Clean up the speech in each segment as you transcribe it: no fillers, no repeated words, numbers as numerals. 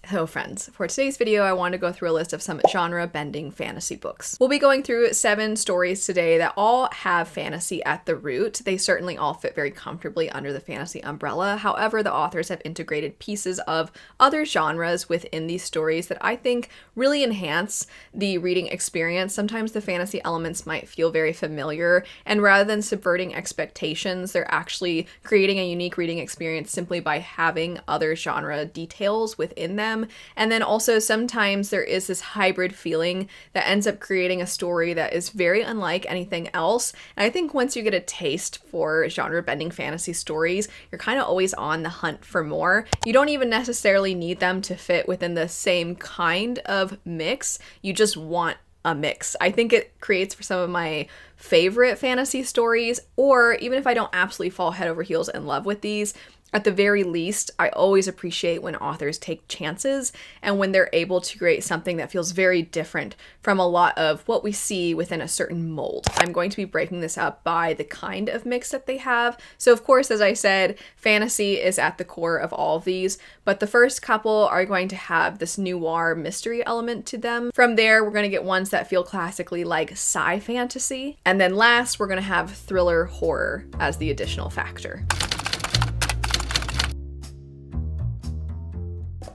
Hello friends, for today's video I want to go through a list of some genre-bending fantasy books. We'll be going through 7 stories today that all have fantasy at the root. They certainly all fit very comfortably under the fantasy umbrella. However, the authors have integrated pieces of other genres within these stories that I think really enhance the reading experience. Sometimes the fantasy elements might feel very familiar, and rather than subverting expectations, they're actually creating a unique reading experience simply by having other genre details within them. And then also sometimes there is this hybrid feeling that ends up creating a story that is very unlike anything else. And I think once you get a taste for genre-bending fantasy stories, you're kind of always on the hunt for more. You don't even necessarily need them to fit within the same kind of mix. You just want a mix. I think it creates for some of my favorite fantasy stories, or even if I don't absolutely fall head over heels in love with these, at the very least, I always appreciate when authors take chances and when they're able to create something that feels very different from a lot of what we see within a certain mold. I'm going to be breaking this up by the kind of mix that they have. So of course, as I said, fantasy is at the core of all of these, but the first couple are going to have this noir mystery element to them. From there, we're going to get ones that feel classically like sci-fantasy. And then last, we're going to have thriller horror as the additional factor.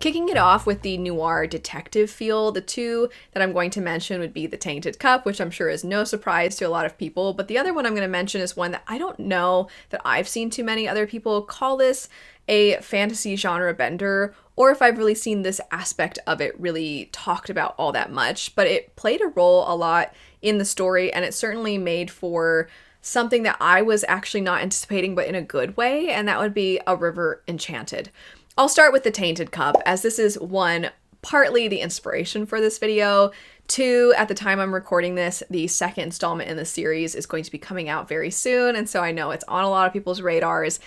Kicking it off with the noir detective feel, the two that I'm going to mention would be the Tainted Cup, which I'm sure is no surprise to a lot of people, but the other one I'm going to mention is one that I don't know that I've seen too many other people call this a fantasy genre bender, or if I've really seen this aspect of it really talked about all that much, but it played a role a lot in the story, and it certainly made for something that I was actually not anticipating, but in a good way, and that would be a River Enchanted. I'll start with the Tainted Cup, as this is one, partly the inspiration for this video. 2, at the time I'm recording this, the second installment in the series is going to be coming out very soon, and so I know it's on a lot of people's radars.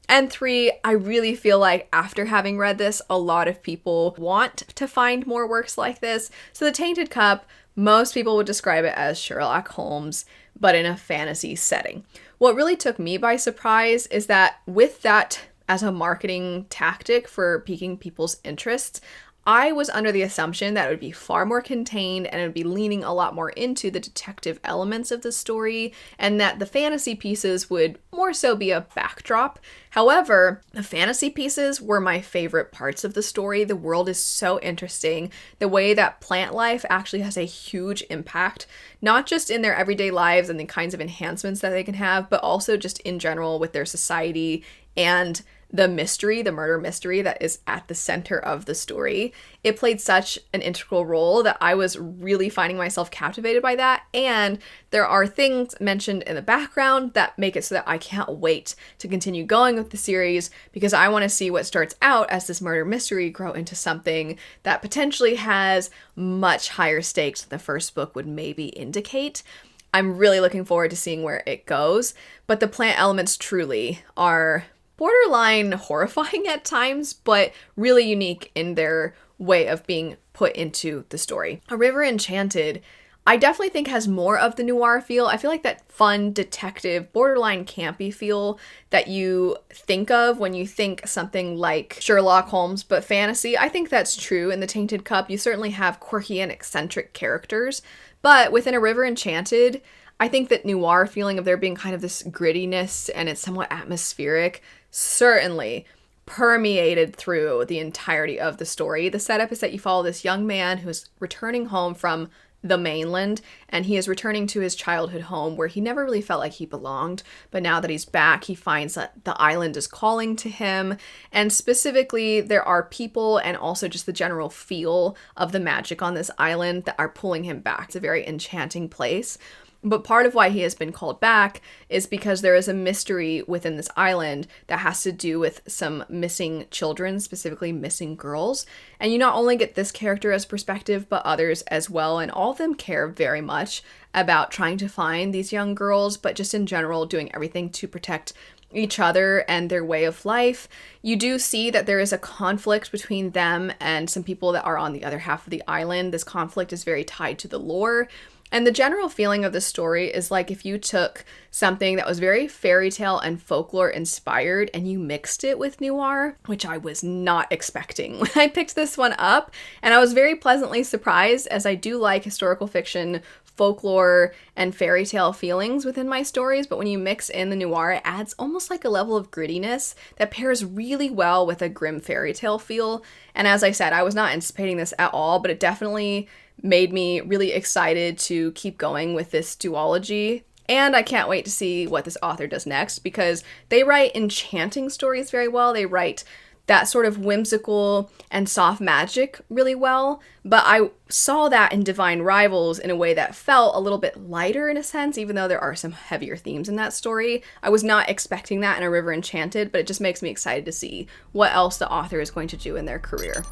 And 3, I really feel like after having read this, a lot of people want to find more works like this. So the Tainted Cup, most people would describe it as Sherlock Holmes, but in a fantasy setting. What really took me by surprise is that with that as a marketing tactic for piquing people's interests, I was under the assumption that it would be far more contained and it would be leaning a lot more into the detective elements of the story, and that the fantasy pieces would more so be a backdrop. However, the fantasy pieces were my favorite parts of the story. The world is so interesting. The way that plant life actually has a huge impact, not just in their everyday lives and the kinds of enhancements that they can have, but also just in general with their society and the mystery, the murder mystery that is at the center of the story. It played such an integral role that I was really finding myself captivated by that. And there are things mentioned in the background that make it so that I can't wait to continue going with the series, because I want to see what starts out as this murder mystery grow into something that potentially has much higher stakes than the first book would maybe indicate. I'm really looking forward to seeing where it goes, but the plant elements truly are borderline horrifying at times, but really unique in their way of being put into the story. A River Enchanted, I definitely think has more of the noir feel. I feel like that fun detective, borderline campy feel that you think of when you think something like Sherlock Holmes, but fantasy. I think that's true in the Tainted Cup. You certainly have quirky and eccentric characters, but within A River Enchanted, I think that noir feeling of there being kind of this grittiness and it's somewhat atmospheric certainly permeated through the entirety of the story. The setup is that you follow this young man who's returning home from the mainland, and he is returning to his childhood home where he never really felt like he belonged, but now that he's back, he finds that the island is calling to him, and specifically there are people and also just the general feel of the magic on this island that are pulling him back. It's a very enchanting place. But part of why he has been called back is because there is a mystery within this island that has to do with some missing children, specifically missing girls. And you not only get this character as perspective, but others as well. And all of them care very much about trying to find these young girls, but just in general doing everything to protect each other and their way of life. You do see that there is a conflict between them and some people that are on the other half of the island. This conflict is very tied to the lore. And the general feeling of the story is like if you took something that was very fairy tale and folklore inspired and you mixed it with noir, which I was not expecting when I picked this one up. And I was very pleasantly surprised, as I do like historical fiction, folklore, and fairy tale feelings within my stories, but when you mix in the noir, it adds almost like a level of grittiness that pairs really well with a grim fairy tale feel. And as I said, I was not anticipating this at all, but it definitely made me really excited to keep going with this duology. And I can't wait to see what this author does next, because they write enchanting stories very well. They write that sort of whimsical and soft magic really well, but I saw that in Divine Rivals in a way that felt a little bit lighter in a sense, even though there are some heavier themes in that story. I was not expecting that in a River Enchanted, but it just makes me excited to see what else the author is going to do in their career.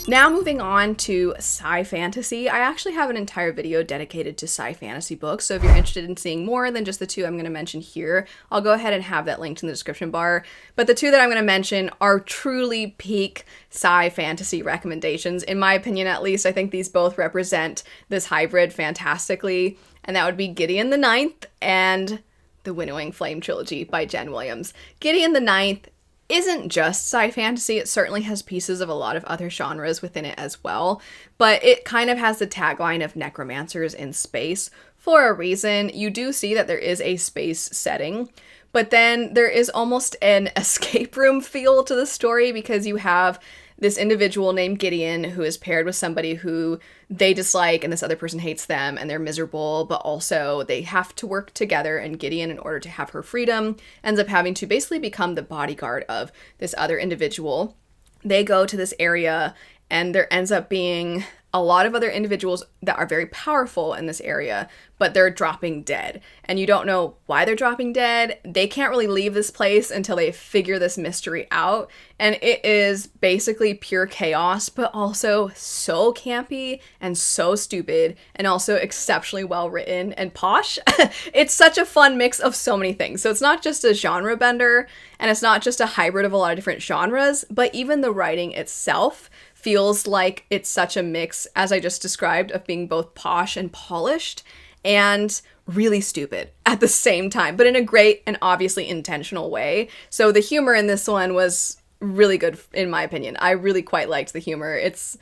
Now moving on to sci-fantasy. I actually have an entire video dedicated to sci-fantasy books, so if you're interested in seeing more than just the two I'm going to mention here, I'll go ahead and have that linked in the description bar. But the two that I'm going to mention are truly peak sci-fantasy recommendations, in my opinion at least. I think these both represent this hybrid fantastically, and that would be Gideon the Ninth and the Winnowing Flame trilogy by Jen Williams. Gideon the Ninth isn't just sci-fantasy, it certainly has pieces of a lot of other genres within it as well, but it kind of has the tagline of necromancers in space for a reason. You do see that there is a space setting, but then there is almost an escape room feel to the story, because you have this individual named Gideon who is paired with somebody who they dislike and this other person hates them and they're miserable, but also they have to work together, and Gideon, in order to have her freedom, ends up having to basically become the bodyguard of this other individual. They go to this area and there ends up being a lot of other individuals that are very powerful in this area, but they're dropping dead. And you don't know why they're dropping dead. They can't really leave this place until they figure this mystery out. And it is basically pure chaos, but also so campy and so stupid, and also exceptionally well written and posh. It's such a fun mix of so many things. So it's not just a genre bender, and it's not just a hybrid of a lot of different genres, but even the writing itself feels like it's such a mix, as I just described, of being both posh and polished and really stupid at the same time, but in a great and obviously intentional way. So the humor in this one was really good, in my opinion. I really quite liked the humor. It's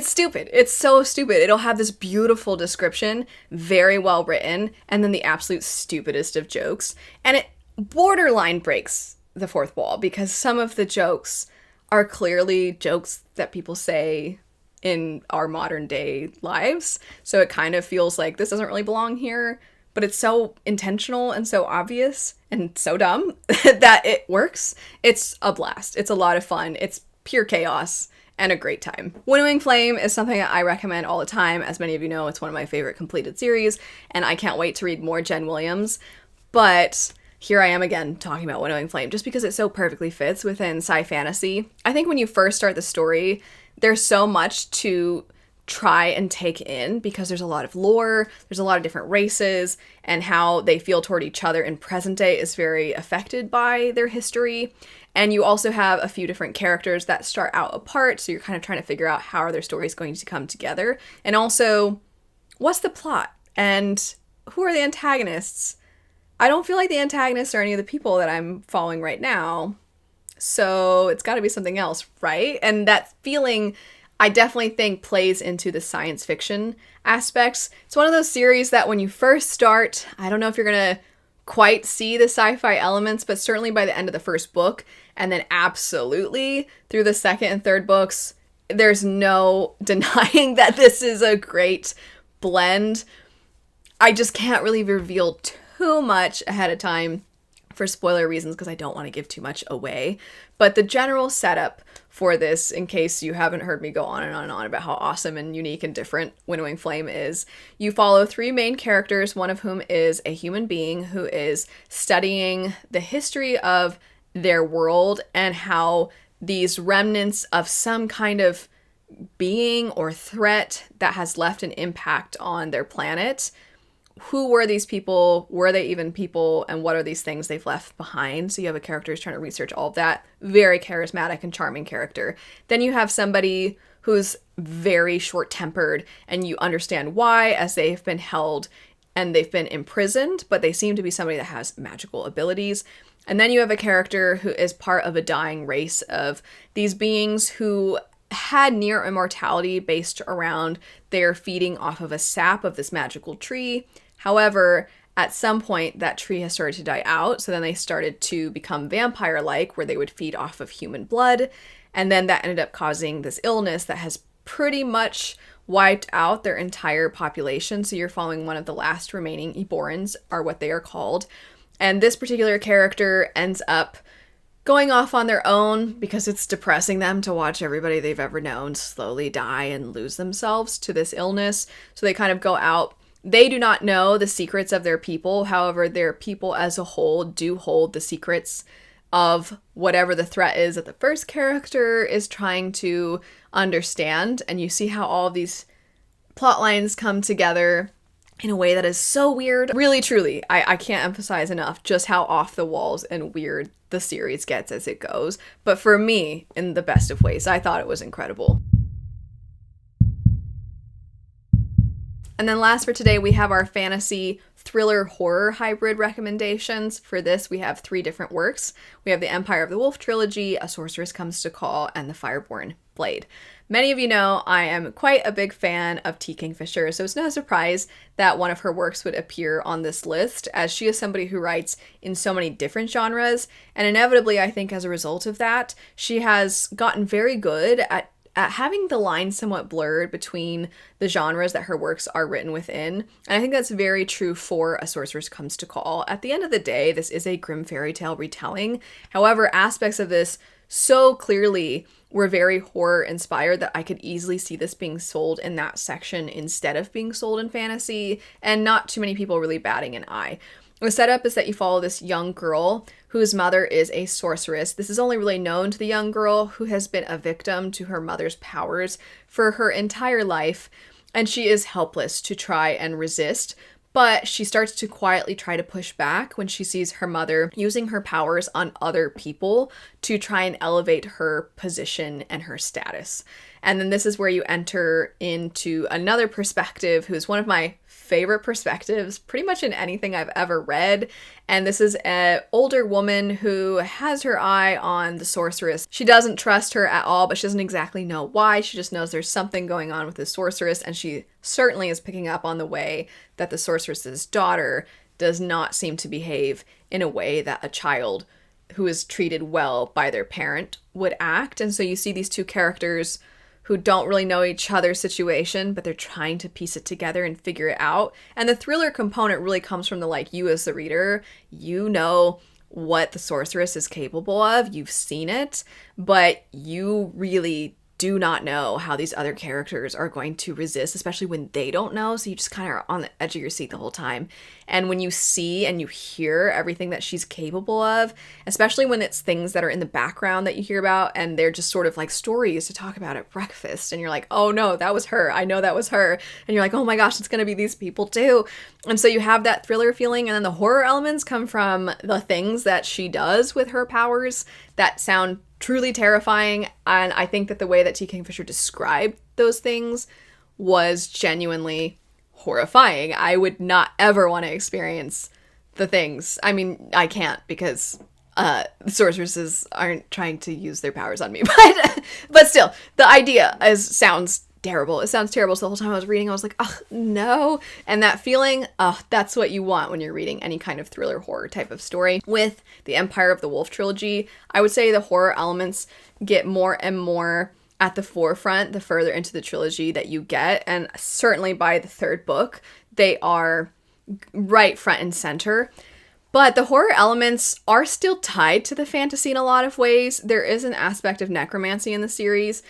stupid. It's so stupid. It'll have this beautiful description, very well written, and then the absolute stupidest of jokes. And it borderline breaks the fourth wall, because some of the jokes are clearly jokes that people say in our modern day lives. So it kind of feels like this doesn't really belong here, but it's so intentional and so obvious and so dumb that it works. It's a blast. It's a lot of fun. It's pure chaos and a great time. Winnowing Flame is something that I recommend all the time. As many of you know, it's one of my favorite completed series, and I can't wait to read more Jen Williams. But here I am again talking about Winnowing Flame just because it so perfectly fits within sci-fantasy. I think when you first start the story, there's so much to try and take in, because there's a lot of lore, there's a lot of different races, and how they feel toward each other in present day is very affected by their history. And you also have a few different characters that start out apart, so you're kind of trying to figure out how are their stories going to come together. And also, what's the plot? And who are the antagonists? I don't feel like the antagonists are any of the people that I'm following right now, so it's got to be something else, right? And that feeling, I definitely think, plays into the science fiction aspects. It's one of those series that when you first start, I don't know if you're going to quite see the sci-fi elements, but certainly by the end of the first book, and then absolutely through the second and third books, there's no denying that this is a great blend. I just can't really reveal too much ahead of time for spoiler reasons, because I don't want to give too much away. But the general setup for this, in case you haven't heard me go on and on and on about how awesome and unique and different Winnowing Flame is, you follow three main characters, one of whom is a human being who is studying the history of their world and how these remnants of some kind of being or threat that has left an impact on their planet. Who were these people? Were they even people? And what are these things they've left behind? So you have a character who's trying to research all of that. Very charismatic and charming character. Then you have somebody who's very short-tempered, and you understand why as they've been held and they've been imprisoned, but they seem to be somebody that has magical abilities. And then you have a character who is part of a dying race of these beings who had near immortality based around their feeding off of a sap of this magical tree. However, at some point that tree has started to die out, so then they started to become vampire-like, where they would feed off of human blood, and then that ended up causing this illness that has pretty much wiped out their entire population. So you're following one of the last remaining Eborans, are what they are called. And this particular character ends up going off on their own because it's depressing them to watch everybody they've ever known slowly die and lose themselves to this illness. So they kind of go out. They do not know the secrets of their people. However, their people as a whole do hold the secrets of whatever the threat is that the first character is trying to understand. And you see how all of these plot lines come together in a way that is so weird. Really, truly, I can't emphasize enough just how off the walls and weird the series gets as it goes. But for me, in the best of ways, I thought it was incredible. And then last for today, we have our fantasy thriller horror hybrid recommendations. For this, we have 3 different works. We have the Empire of the Wolf trilogy, A Sorceress Comes to Call, and the Fireborne Blade. Many of you know I am quite a big fan of T. Kingfisher, so it's no surprise that one of her works would appear on this list, as she is somebody who writes in so many different genres, and inevitably, I think as a result of that, she has gotten very good at having the line somewhat blurred between the genres that her works are written within. And I think that's very true for A Sorceress Comes to Call. At the end of the day, this is a grim fairy tale retelling. However, aspects of this so clearly were very horror inspired that I could easily see this being sold in that section instead of being sold in fantasy, and not too many people really batting an eye. The setup is that you follow this young girl whose mother is a sorceress. This is only really known to the young girl, who has been a victim to her mother's powers for her entire life, and she is helpless to try and resist. But she starts to quietly try to push back when she sees her mother using her powers on other people to try and elevate her position and her status. And then this is where you enter into another perspective, who's one of my favorite perspectives pretty much in anything I've ever read. And this is an older woman who has her eye on the sorceress. She doesn't trust her at all, but she doesn't exactly know why. She just knows there's something going on with the sorceress, and she certainly is picking up on the way that the sorceress's daughter does not seem to behave in a way that a child who is treated well by their parent would act. And so you see these 2 characters who don't really know each other's situation, but they're trying to piece it together and figure it out. And the thriller component really comes from you as the reader, you know what the sorceress is capable of, you've seen it, but you really do not know how these other characters are going to resist, especially when they don't know, so you just kind of are on the edge of your seat the whole time. And when you see and you hear everything that she's capable of, especially when it's things that are in the background that you hear about, and they're just sort of like stories to talk about at breakfast, and you're like, oh no, that was her, I know that was her, and you're like, oh my gosh, it's gonna be these people too. And so you have that thriller feeling, and then the horror elements come from the things that she does with her powers that sound truly terrifying, and I think that the way that T. Kingfisher described those things was genuinely horrifying. I would not ever want to experience the things. I mean, I can't, because sorceresses aren't trying to use their powers on me, but still, the idea sounds terrible. It sounds terrible. So the whole time I was reading, I was like, oh, no. And that feeling, that's what you want when you're reading any kind of thriller horror type of story. With the Empire of the Wolf trilogy, I would say the horror elements get more and more at the forefront the further into the trilogy that you get. And certainly by the 3rd book, they are right front and center. But the horror elements are still tied to the fantasy in a lot of ways. There is an aspect of necromancy in the series.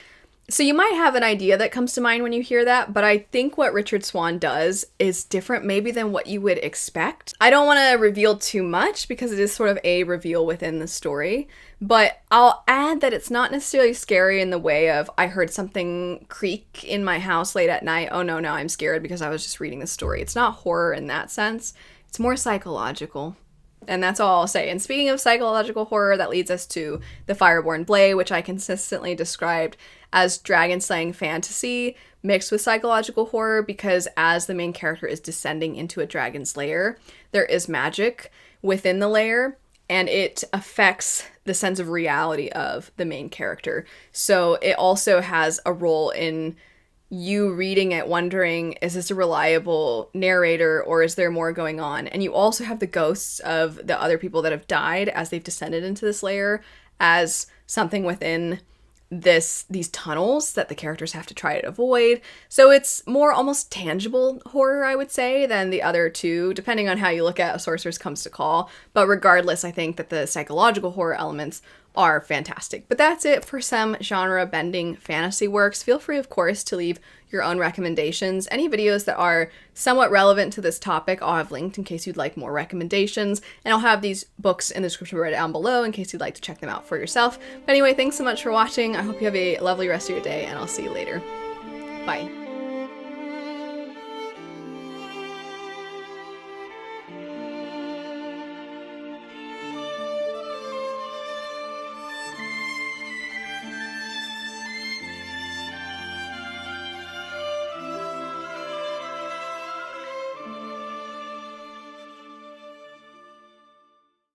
So you might have an idea that comes to mind when you hear that, but I think what Richard Swan does is different maybe than what you would expect. I don't want to reveal too much because it is sort of a reveal within the story, but I'll add that it's not necessarily scary in the way of I heard something creak in my house late at night. Oh no, I'm scared because I was just reading the story. It's not horror in that sense. It's more psychological. And that's all I'll say. And speaking of psychological horror, that leads us to the Fireborne Blade, which I consistently described as dragon slaying fantasy mixed with psychological horror, because as the main character is descending into a dragon's lair, there is magic within the lair, and it affects the sense of reality of the main character. So it also has a role in you reading it wondering, is this a reliable narrator or is there more going on? And you also have the ghosts of the other people that have died as they've descended into this layer as something within these tunnels that the characters have to try to avoid. So it's more almost tangible horror, I would say, than the other two, depending on how you look at A Sorceress Comes to Call. But regardless, I think that the psychological horror elements are fantastic. But that's it for some genre bending fantasy works. Feel free, of course, to leave your own recommendations. Any videos that are somewhat relevant to this topic, I'll have linked in case you'd like more recommendations. And I'll have these books in the description right down below in case you'd like to check them out for yourself. But anyway, thanks so much for watching. I hope you have a lovely rest of your day, and I'll see you later. Bye.